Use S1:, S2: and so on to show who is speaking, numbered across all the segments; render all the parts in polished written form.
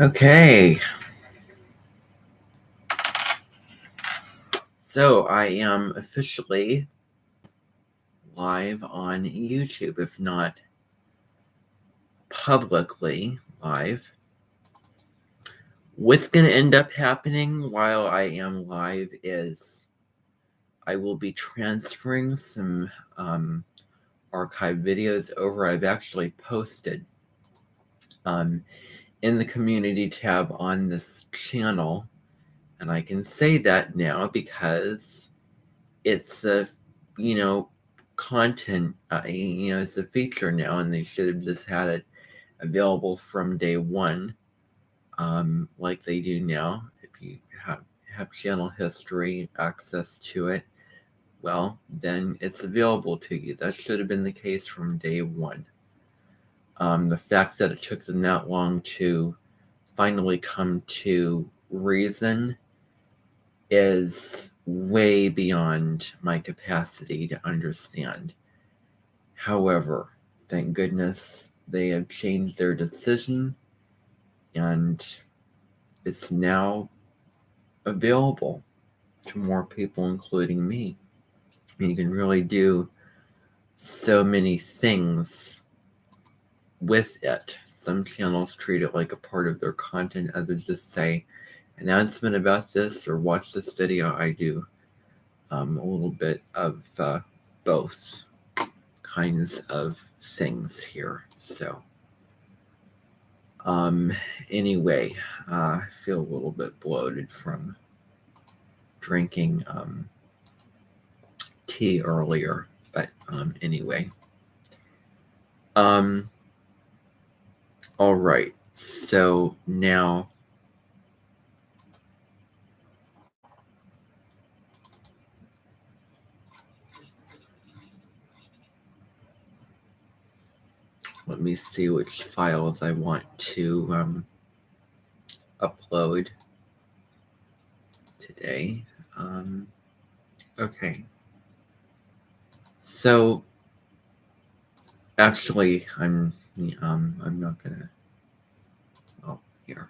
S1: Okay, so I am officially live on YouTube, if not publicly live. What's going to end up happening while I am live is I will be transferring some archive videos over. I've actually posted in the community tab on this channel, and I can say that now because it's a content it's a feature now, and they should have just had it available from day one, like they do now. If you have channel history access to it, well, then it's available to you. That should have been the case from day one. The fact that it took them that long to finally come to reason is way beyond my capacity to understand. However, thank goodness they have changed their decision, and it's now available to more people, including me. You can really do so many things with it. Some channels treat it like a part of their content, others just say announcement about this or watch this video. I do a little bit of both kinds of things here. So anyway, I feel a little bit bloated from drinking tea earlier, but anyway. All right, so now let me see which files I want to upload today. Okay. So actually, I'm not gonna. Oh, here.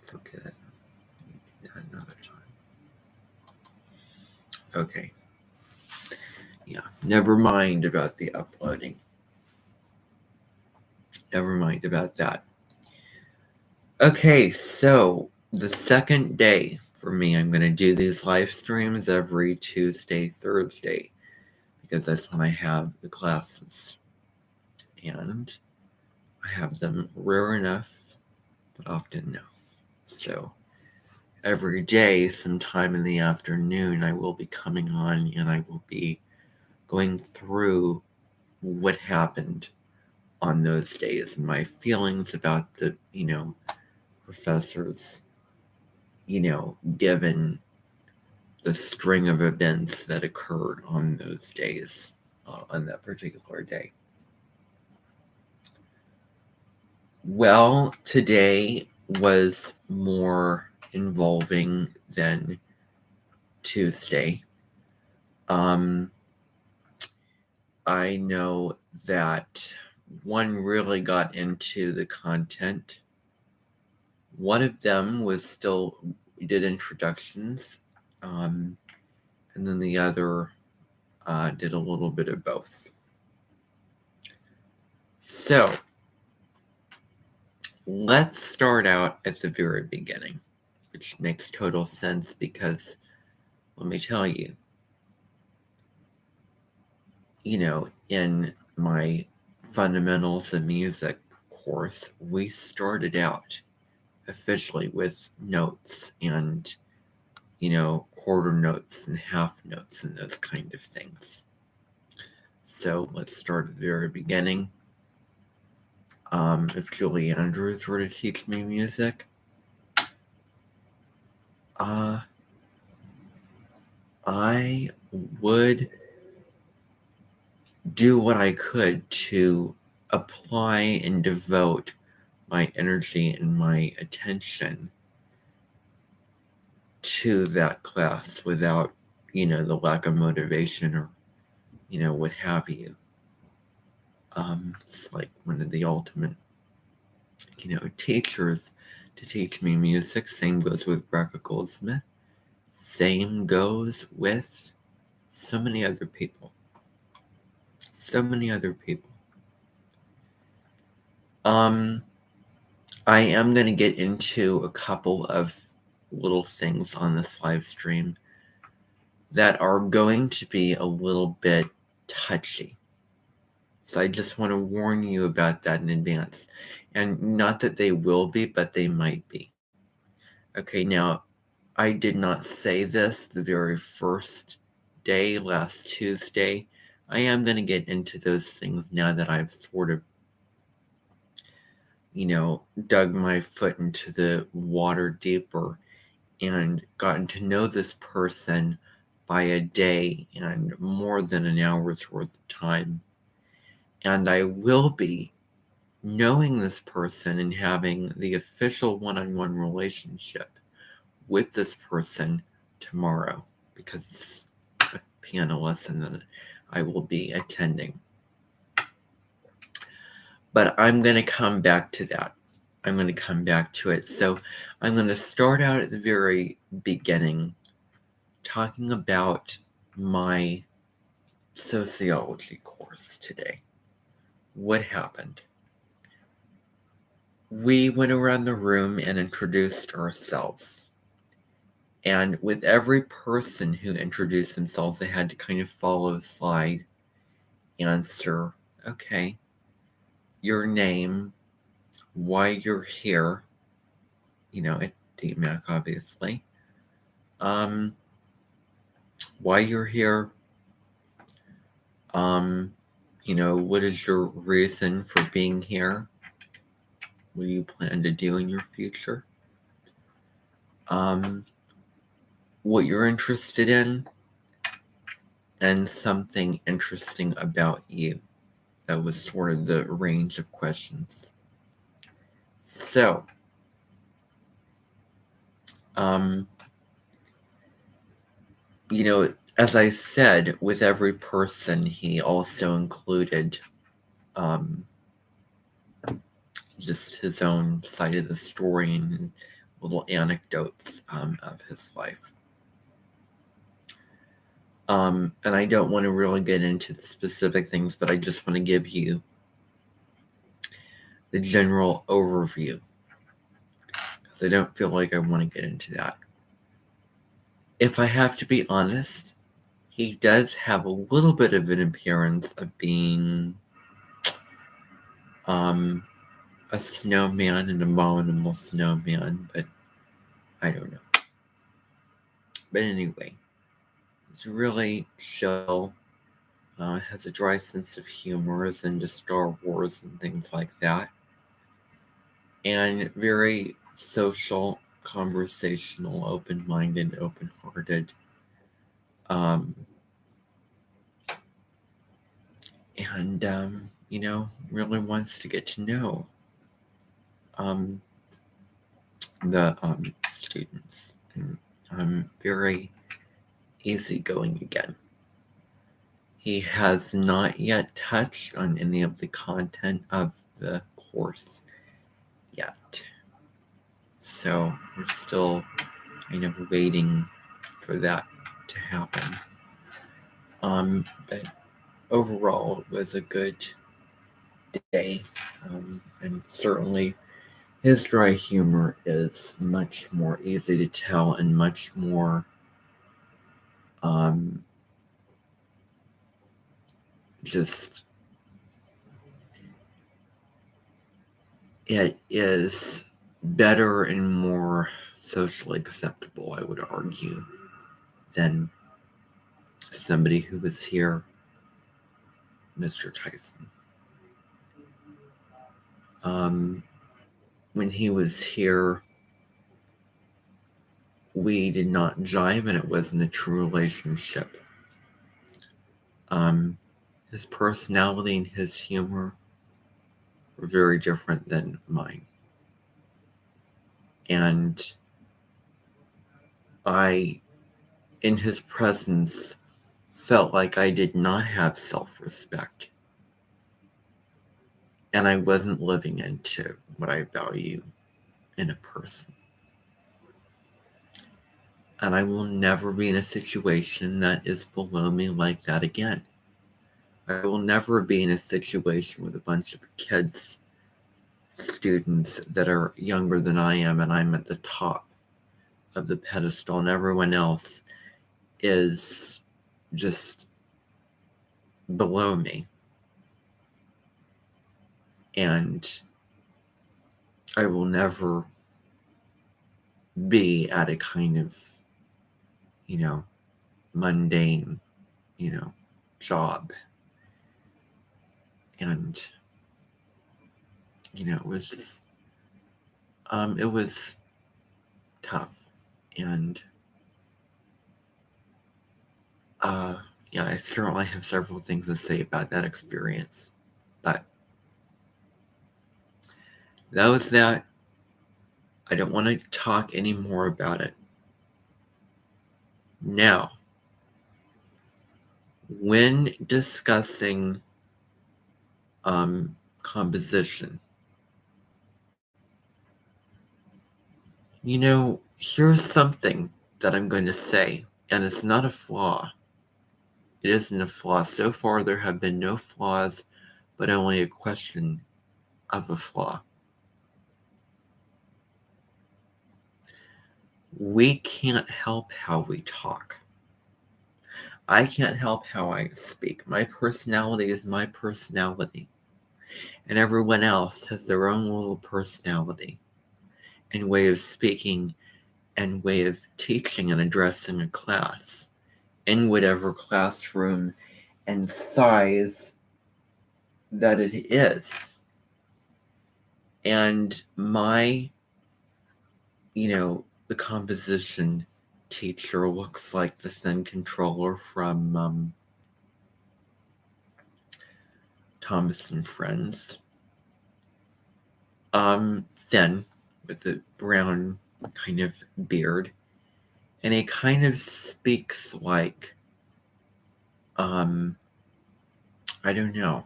S1: Forget it. Another time. Okay. Yeah. Never mind about the uploading. Never mind about that. Okay, so the second day for me, I'm going to do these live streams every Tuesday, Thursday, because that's when I have the classes. And I have them rare enough, but often enough. So every day, sometime in the afternoon, I will be coming on and I will be going through what happened on those days and my feelings about the, professors, given the string of events that occurred on those days, on that particular day. Well, today was more involving than Tuesday. I know that one really got into the content. One of them did introductions, and then the other did a little bit of both. So let's start out at the very beginning, which makes total sense because let me tell you, in my fundamentals of music course, we started out officially with notes and, quarter notes and half notes and those kind of things. So let's start at the very beginning. If Julie Andrews were to teach me music, I would do what I could to apply and devote my energy and my attention to that class without, the lack of motivation or, what have you. It's like one of the ultimate teachers to teach me music. Same goes with Rebecca Goldsmith. Same goes with so many other people. So many other people. I am going to get into a couple of little things on this live stream that are going to be a little bit touchy. So I just want to warn you about that in advance. And not that they will be, but they might be. Okay, now, I did not say this the very first day, last Tuesday. I am going to get into those things now that I've sort of, dug my foot into the water deeper and gotten to know this person by a day and more than an hour's worth of time. And I will be knowing this person and having the official one-on-one relationship with this person tomorrow, because it's a piano lesson that I will be attending. But I'm going to come back to that. I'm going to come back to it. So I'm going to start out at the very beginning talking about my sociology course today. What happened? We went around the room and introduced ourselves. And with every person who introduced themselves, they had to kind of follow a slide, answer, okay, your name, why you're here, at DMAC, obviously, why you're here, what is your reason for being here, what do you plan to do in your future, what you're interested in, and something interesting about you. That was sort of the range of questions. So, as I said, with every person, he also included just his own side of the story and little anecdotes of his life. And I don't want to really get into the specific things, but I just want to give you the general overview, because I don't feel like I want to get into that. If I have to be honest, he does have a little bit of an appearance of being a snowman, an abominable snowman, but I don't know. But anyway, it's really chill. Has a dry sense of humor, is into Star Wars and things like that. And very social, conversational, open-minded, open-hearted. Really wants to get to know the students. And very easygoing again. He has not yet touched on any of the content of the course yet. So we're still kind of waiting for that to happen. But overall, it was a good day. And certainly his dry humor is much more easy to tell and much more it is better and more socially acceptable, I would argue, than somebody who was here, Mr. Tyson. When he was here, we did not jive, and it wasn't a true relationship. His personality and his humor were very different than mine. And I, in his presence, felt like I did not have self-respect. and I wasn't living into what I value in a person. And I will never be in a situation that is below me like that again. I will never be in a situation with a bunch of kids, students that are younger than I am, and I'm at the top of the pedestal, and everyone else is just below me. And I will never be at a kind of, mundane, job. And, it was tough. And, yeah, I certainly have several things to say about that experience. But that was that. I don't want to talk any more about it. Now, when discussing composition, here's something that I'm going to say, and it's not a flaw. It isn't a flaw. So far, there have been no flaws, but only a question of a flaw. We can't help how we talk. I can't help how I speak. My personality is my personality. And everyone else has their own little personality and way of speaking and way of teaching and addressing a class in whatever classroom and size that it is. And my, the composition teacher looks like the Zen controller from Thomas and Friends. Thin, with a brown kind of beard. And he kind of speaks like, I don't know,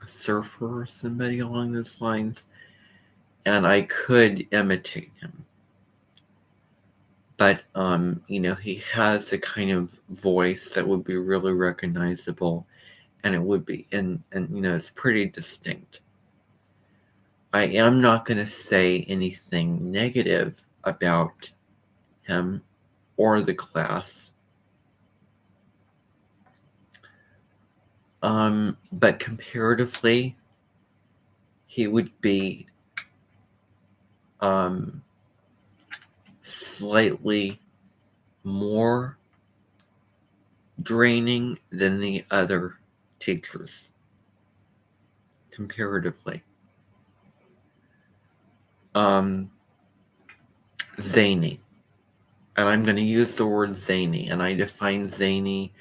S1: a surfer or somebody along those lines. And I could imitate him. But, he has a kind of voice that would be really recognizable, and it would be, and it's pretty distinct. I am not going to say anything negative about him or the class. But comparatively, he would be slightly more draining than the other teachers, comparatively. Zany. And I'm going to use the word zany, and I define zany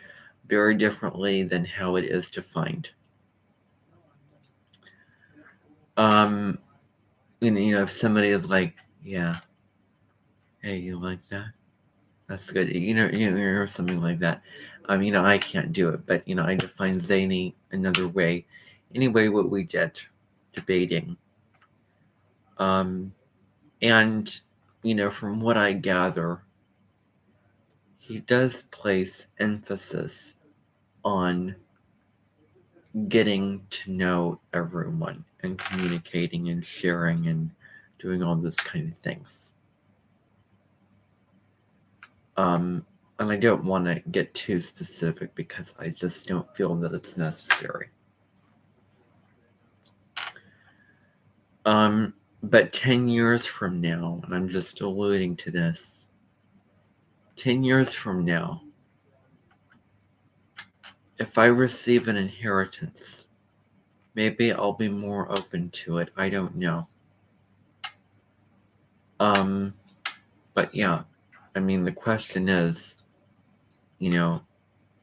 S1: very differently than how it is defined. If somebody is like, yeah, hey, you like that? That's good. Or something like that. I can't do it, but I define zany another way. Anyway, what we did, debating. And from what I gather, he does place emphasis on getting to know everyone and communicating and sharing and doing all those kind of things. And I don't want to get too specific because I just don't feel that it's necessary. But 10 years from now, and I'm just alluding to this, 10 years from now, if I receive an inheritance, maybe I'll be more open to it. I don't know. But yeah, the question is,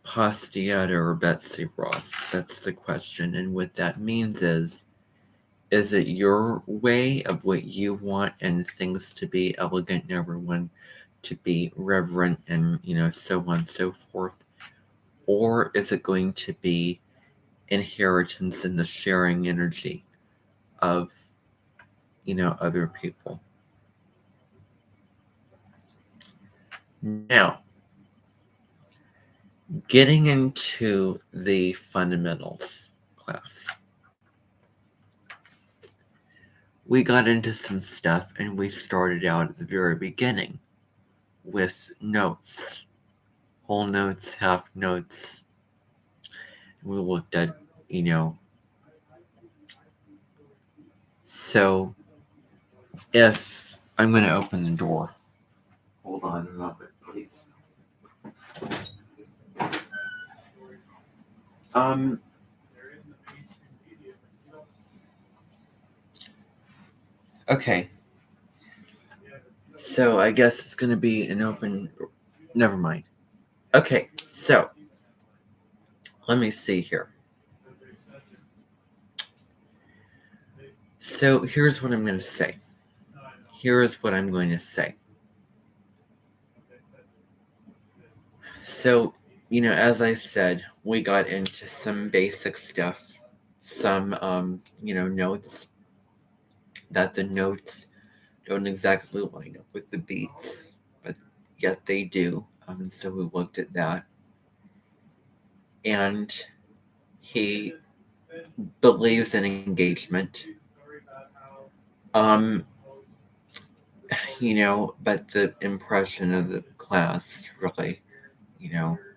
S1: Postietta or Betsy Ross? That's the question. And what that means is it your way of what you want and things to be elegant and everyone to be reverent and, so on and so forth? Or is it going to be inheritance and the sharing energy of, other people. Now, getting into the fundamentals class, we got into some stuff and we started out at the very beginning with notes, whole notes, half notes. We looked at, so if I'm going to open the door, hold on a moment, please. Okay. So I guess it's going to be an open. Never mind. Okay, so let me see here. So here's what I'm going to say. So, as I said, we got into some basic stuff, some, notes, that the notes don't exactly line up with the beats, but yet they do. So we looked at that. And he believes in engagement. But the impression of the class is really,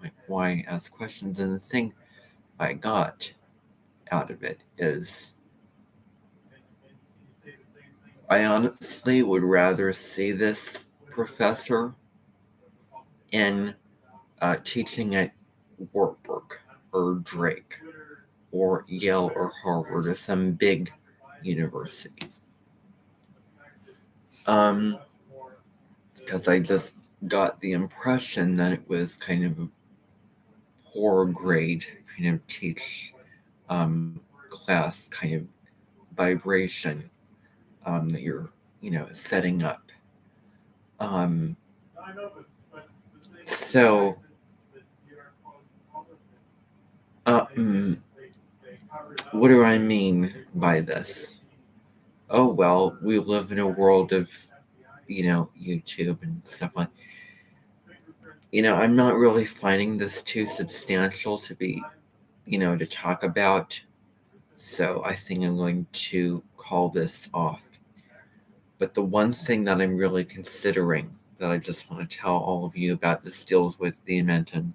S1: like why ask questions? And the thing I got out of it is I honestly would rather see this professor in teaching at Wartburg or Drake or Yale or Harvard or some big university. Because I just got the impression that it was kind of a poor grade kind of teach class kind of vibration that you're setting up. So what do I mean by this? Oh well, we live in a world of YouTube and stuff like. I'm not really finding this too substantial to be, to talk about. So I think I'm going to call this off. But the one thing that I'm really considering that I just want to tell all of you about this deals with the Amenton.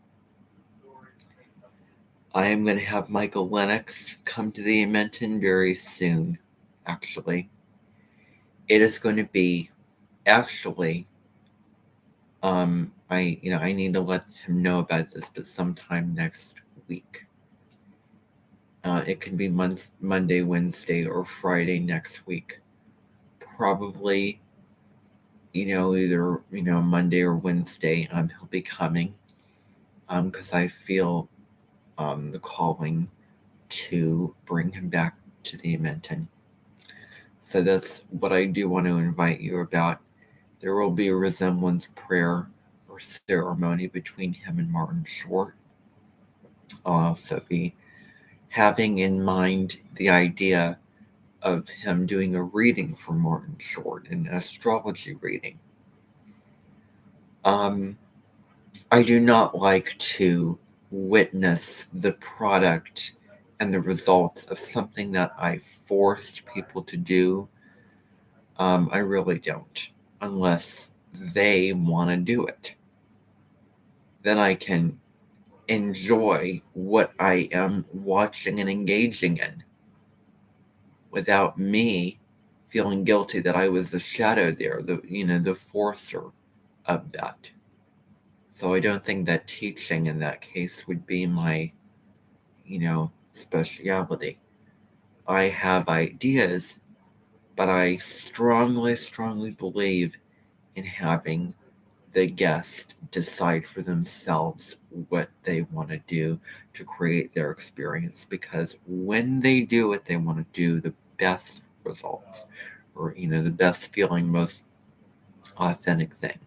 S1: I am going to have Michael Lennox come to the Amenton very soon, actually. It is going to be, actually, I need to let him know about this, but sometime next week. It can be Monday, Wednesday, or Friday next week. Probably, either, Monday or Wednesday, he'll be coming. Because I feel the calling to bring him back to the Amenton. So that's what I do want to invite you about. There will be a resemblance prayer or ceremony between him and Martin Short. I'll also be having in mind the idea of him doing a reading for Martin Short, an astrology reading. I do not like to witness the product and the results of something that I forced people to do. I really don't, unless they want to do it. Then I can enjoy what I am watching and engaging in without me feeling guilty that I was the shadow there, the forcer of that. So I don't think that teaching in that case would be my, speciality. I have ideas, but I strongly, strongly believe in having the guest decide for themselves what they want to do to create their experience, because when they do what they want to do, the best results, or the best feeling, most authentic thing.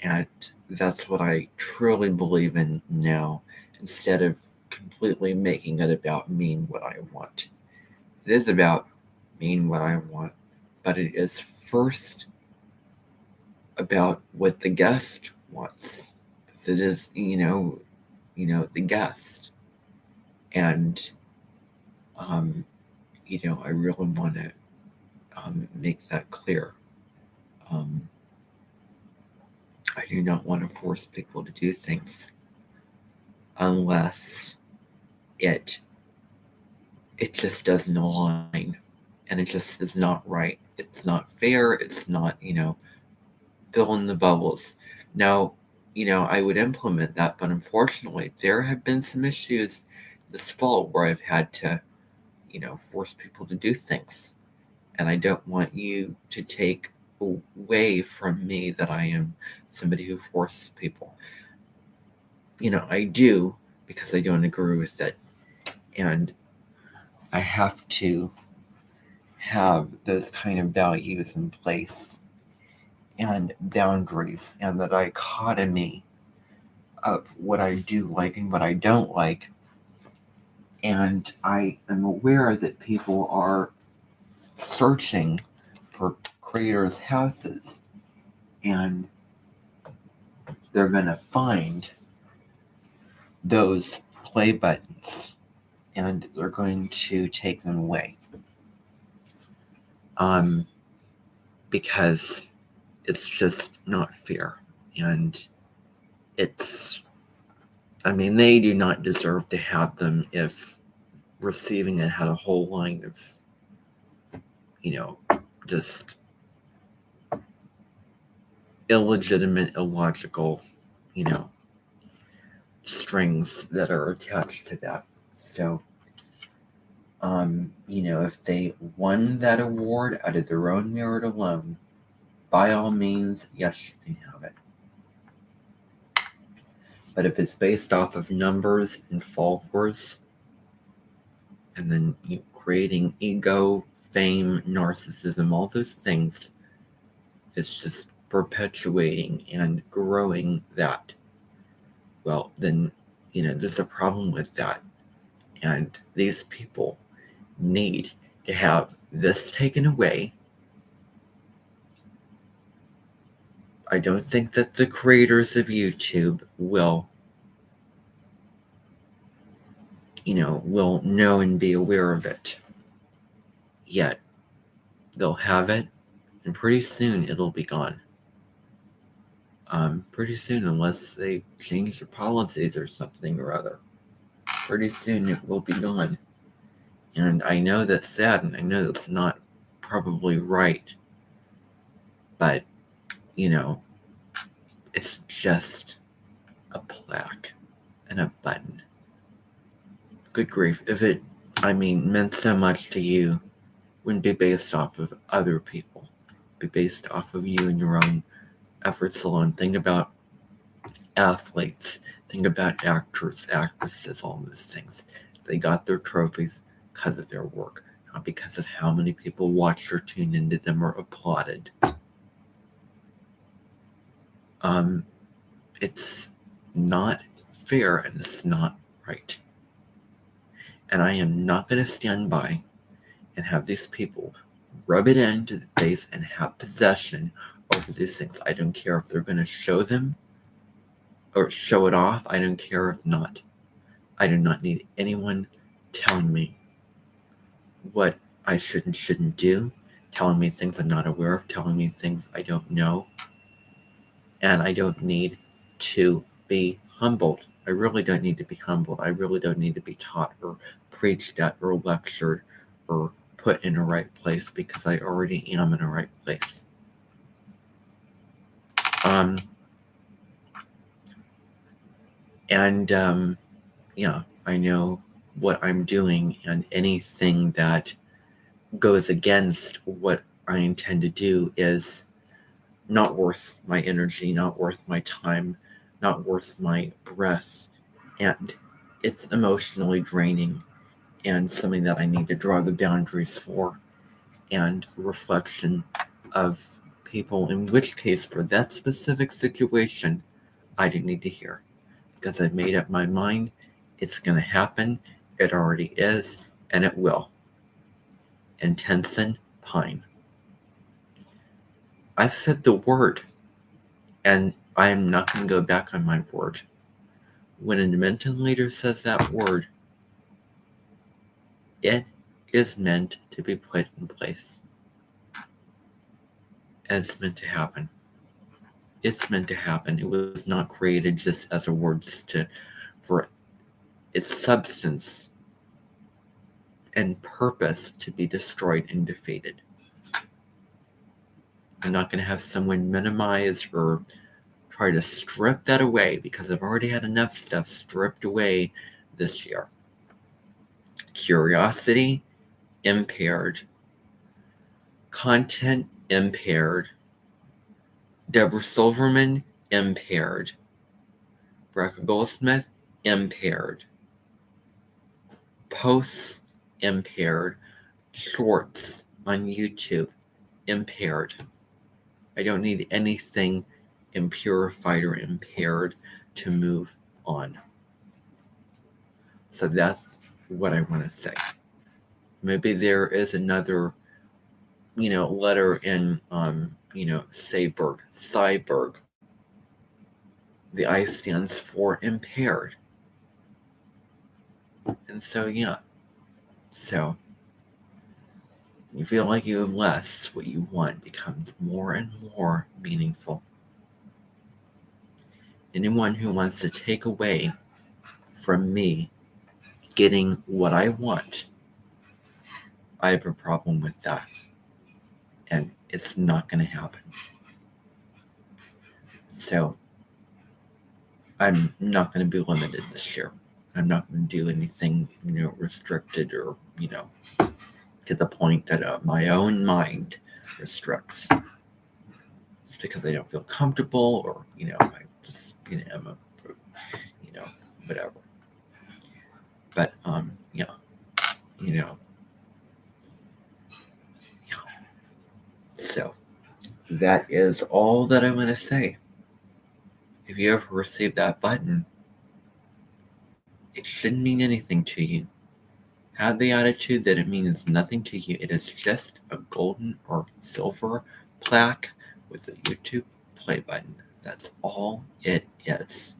S1: And that's what I truly believe in now, instead of completely making it about me and what I want. It is about mean what I want, but it is first about what the guest wants. Because it is, the guest. And, I really want to make that clear. I do not want to force people to do things unless it just doesn't align, and it just is not right. It's not fair. It's not, fill in the bubbles. Now, I would implement that, but unfortunately, there have been some issues this fall where I've had to, force people to do things. And I don't want you to take away from me that I am somebody who forces people. I do, because I don't agree with it. And I have to have those kind of values in place and boundaries and the dichotomy of what I do like and what I don't like. And I am aware that people are searching for creators' houses, and they're going to find those play buttons, and they're going to take them away. Because it's just not fair. And they do not deserve to have them if receiving it had a whole line of, just illegitimate, illogical, strings that are attached to that. So, if they won that award out of their own merit alone, by all means, yes, you can have it. But if it's based off of numbers and followers, and then creating ego, fame, narcissism, all those things, it's just perpetuating and growing that. Well, then, there's a problem with that. And these people need to have this taken away. I don't think that the creators of YouTube will know and be aware of it. Yet, they'll have it, and pretty soon it'll be gone. Pretty soon, unless they change their policies or something or other. Pretty soon it will be gone. And I know that's sad, and I know that's not probably right. But, it's just a plaque and a button. Good grief. If it, meant so much to you, wouldn't be based off of other people. It'd be based off of you and your own efforts alone. Think about athletes. Think about actors, actresses, all those things. They got their trophies because of their work, not because of how many people watched or tuned into them or applauded. It's not fair and it's not right. And I am not going to stand by and have these people rub it into the face and have possession over these things. I don't care if they're going to show them or show it off. I don't care if not. I do not need anyone telling me what I should and shouldn't do, telling me things I'm not aware of, telling me things I don't know. And I don't need to be humbled. I really don't need to be humbled. I really don't need to be taught or preached at or lectured or put in a right place, because I already am in a right place. I know what I'm doing, and anything that goes against what I intend to do is not worth my energy, not worth my time, not worth my breath, and it's emotionally draining and something that I need to draw the boundaries for, and reflection of people, in which case for that specific situation, I didn't need to hear, because I've made up my mind. It's going to happen. It already is, and it will. and Tenzin Pine. I've said the word, and I am not going to go back on my word. When a Dimension leader says that word, it is meant to be put in place. And it's meant to happen. It's meant to happen. It was not created just as a word for its substance and purpose to be destroyed and defeated. I'm not going to have someone minimize or try to strip that away, because I've already had enough stuff stripped away this year. Curiosity impaired. Content impaired. Deborah Silverman impaired. Rebecca Goldsmith impaired. Posts impaired. Shorts on YouTube impaired. I don't need anything impurified or impaired to move on. So that's what I want to say. Maybe there is another, letter in, Cyborg. The I stands for impaired. And so, yeah. So, you feel like you have less, what you want becomes more and more meaningful. Anyone who wants to take away from me getting what I want, I have a problem with that. And it's not going to happen. So, I'm not going to be limited this year. I'm not going to do anything, restricted or, to the point that my own mind restricts. It's because I don't feel comfortable, or, I just, I'm whatever. But, yeah. So, that is all that I want to say. If you ever receive that button, it shouldn't mean anything to you. Have the attitude that it means nothing to you. It is just a golden or silver plaque with a YouTube play button. That's all it is.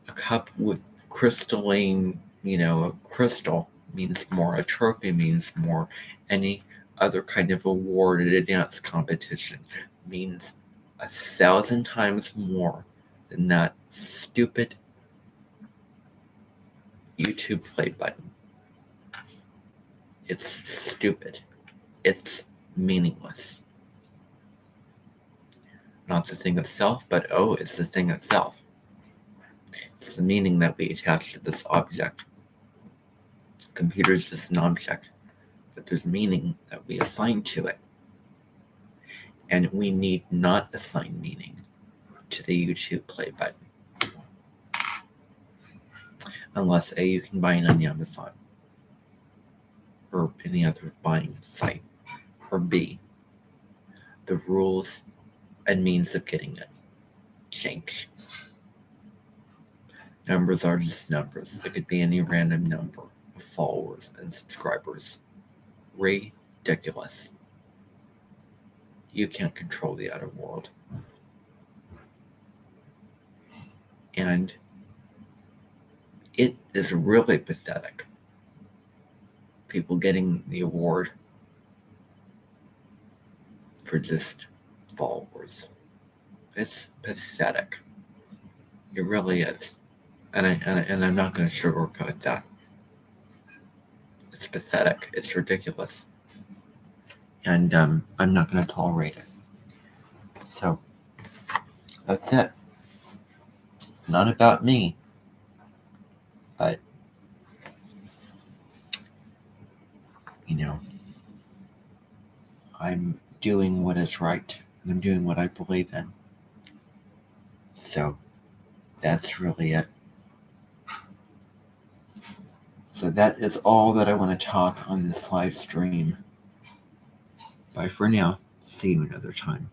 S1: A cup with crystalline, a crystal means more. A trophy means more. Any other kind of award at a dance competition means 1,000 times more than that stupid YouTube play button. It's stupid. It's meaningless. Not the thing itself, but it's the thing itself. It's the meaning that we attach to this object. Computer is just an object, but there's meaning that we assign to it. And we need not assign meaning to the YouTube play button. Unless A, you can buy it on Amazon or any other buying site, or B, the rules and means of getting it change. Numbers are just numbers. It could be any random number of followers and subscribers. Ridiculous. You can't control the outer world. And it is really pathetic. People getting the award for just followers. It's pathetic. It really is. And I'm not going to sugarcoat that. It's pathetic. It's ridiculous. And I'm not going to tolerate it. So, that's it. It's not about me. But, I'm doing what is right. And I'm doing what I believe in. So, that's really it. So that is all that I want to talk on this live stream. Bye for now. See you another time.